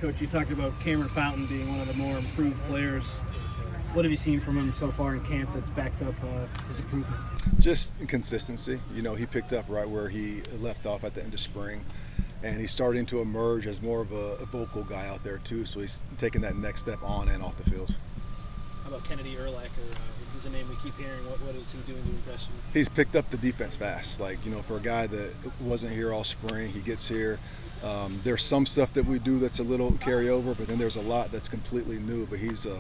Coach, you talked about Cameron Fountain being one of the more improved players. What have you seen from him so far in camp that's backed up his improvement? Just consistency. He picked up right where he left off at the end of spring, and he's starting to emerge as more of a vocal guy out there too, so he's taking that next step on and off the field. How about Kennedy Urlacher? He's a name we keep hearing. What is he doing to impress you? He's picked up the defense fast. For a guy that wasn't here all spring, he gets here. There's some stuff that we do that's a little carryover, but then there's a lot that's completely new. But he's a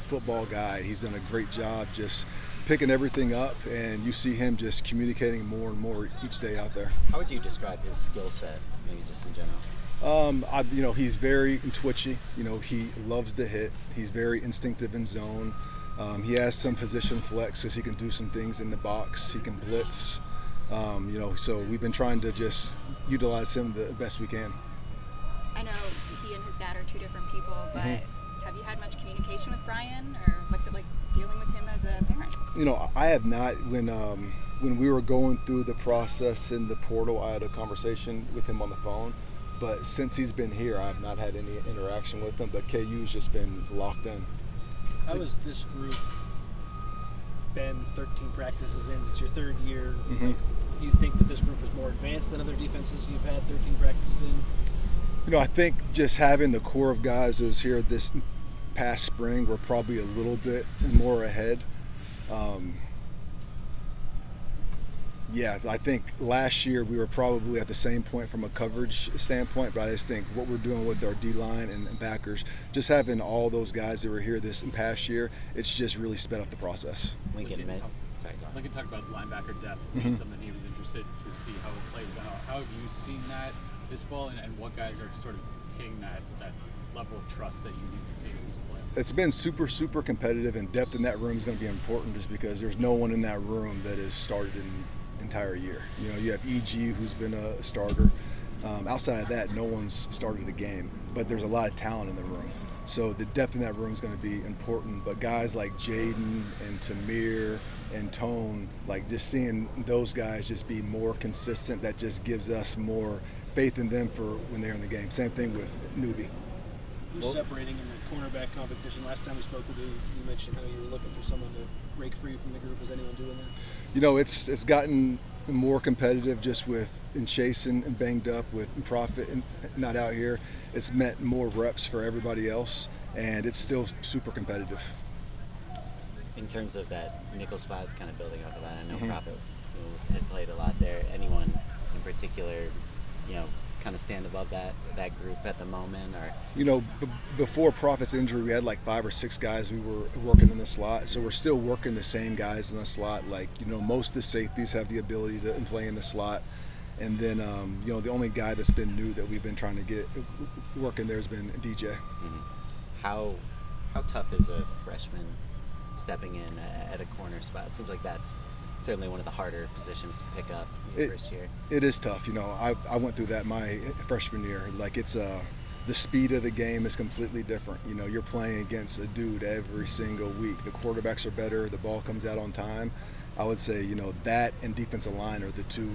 football guy. He's done a great job just picking everything up, and you see him just communicating more and more each day out there. How would you describe his skill set, maybe just in general? He's very twitchy. He loves to hit. He's very instinctive in zone. He has some position flex because he can do some things in the box. He can blitz. So we've been trying to just utilize him the best we can. I know he and his dad are two different people, but have you had much communication with Brian, or what's it like dealing with him as a parent? I have not. When we were going through the process in the portal, I had a conversation with him on the phone. But since he's been here, I have not had any interaction with him. But KU's just been locked in. How has this group been 13 practices in? It's your third year. Do you think that this group is more advanced than other defenses you've had 13 practices in? I think just having the core of guys that was here this past spring were probably a little bit more ahead. I think last year we were probably at the same point from a coverage standpoint, but I just think what we're doing with our D-line and backers, just having all those guys that were here this past year, it's just really sped up the process. Lincoln talked about linebacker depth being something he was interested to see how it plays out. How have you seen that this fall, and what guys are sort of hitting that level of trust that you need to see them to play? It's been super, super competitive, and depth in that room is going to be important just because there's no one in that room that has started in entire year. You have EG, who's been a starter. Outside of that, no one's started a game, but there's a lot of talent in the room. So the depth in that room is going to be important. But guys like Jaden and Tamir and Tone, just seeing those guys just be more consistent, that just gives us more faith in them for when they're in the game. Same thing with Newbie. Who's separating in the cornerback competition? Last time we spoke with you, you mentioned how you were looking for someone to break free from the group. Is anyone doing that? It's gotten more competitive just with Chase and banged up with Prophet and not out here. It's meant more reps for everybody else, and it's still super competitive. In terms of that nickel spot, it's kind of building off of that. I know Prophet had played a lot there. Anyone in particular, kind of stand above that group at the moment? Or before Prophet's injury, we had 5 or 6 guys we were working in the slot, so we're still working the same guys in the slot. Most of the safeties have the ability to play in the slot, and then the only guy that's been new that we've been trying to get working there has been DJ. How tough is a freshman stepping in at a corner spot? It seems like that's certainly one of the harder positions to pick up in your first year. It is tough. I went through that my freshman year. It's the speed of the game is completely different. You're playing against a dude every single week. The quarterbacks are better. The ball comes out on time. I would say, that and defensive line are the two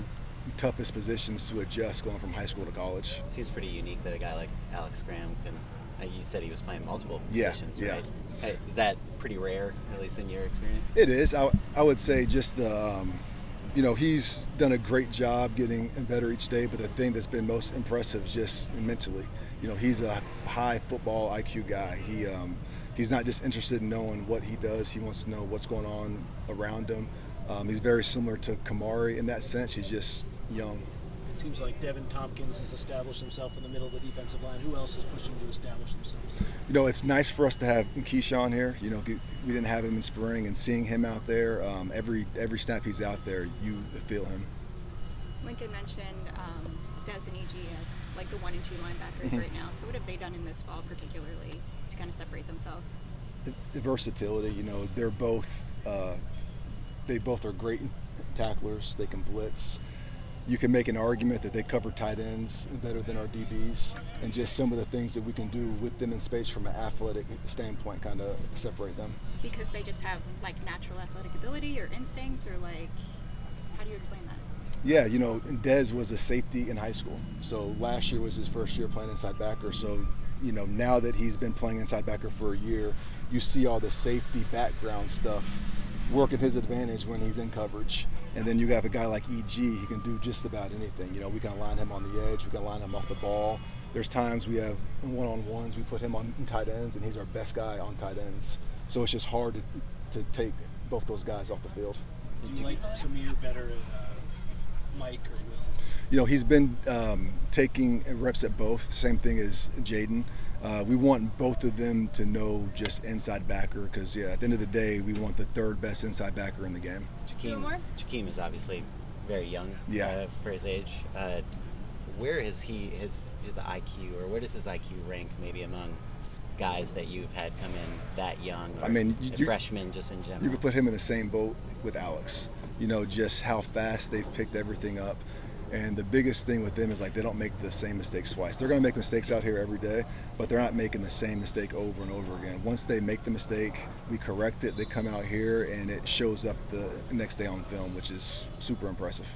toughest positions to adjust going from high school to college. It seems pretty unique that a guy like Alex Graham can. You said he was playing multiple positions, right? Is that pretty rare, at least in your experience? It is. I would say just the, he's done a great job getting better each day, but the thing that's been most impressive is just mentally. He's a high football IQ guy. He's not just interested in knowing what he does. He wants to know what's going on around him. He's very similar to Kamari in that sense. He's just young. It seems like Devin Tompkins has established himself in the middle of the defensive line. Who else is pushing to establish themselves? It's nice for us to have Keyshawn here. We didn't have him in spring, and seeing him out there, every snap he's out there, you feel him. Lincoln mentioned Des and EG as the 1 and 2 linebackers right now. So what have they done in this fall particularly to kind of separate themselves? The versatility. They're both they both are great tacklers. They can blitz. You can make an argument that they cover tight ends better than our DBs, and just some of the things that we can do with them in space from an athletic standpoint kind of separate them. Because they just have natural athletic ability or instinct, or how do you explain that? Yeah, Dez was a safety in high school, so last year was his first year playing inside backer, so now that he's been playing inside backer for a year, you see all the safety background stuff work in his advantage when he's in coverage. And then you have a guy like EG, he can do just about anything. We can line him on the edge, we can line him off the ball. There's times we have one-on-ones, we put him on tight ends, and he's our best guy on tight ends. So it's just hard to take both those guys off the field. Do you like Tamir better at Mike or Will? He's been taking reps at both, same thing as Jaden. We want both of them to know just inside backer because, at the end of the day, we want the third best inside backer in the game. Jakeem is obviously very young for his age. Where is his IQ, or where does his IQ rank maybe among guys that you've had come in that young, or freshmen just in general? You could put him in the same boat with Alex. Just how fast they've picked everything up. And the biggest thing with them is they don't make the same mistakes twice. They're going to make mistakes out here every day, but they're not making the same mistake over and over again. Once they make the mistake, we correct it, they come out here, and it shows up the next day on film, which is super impressive.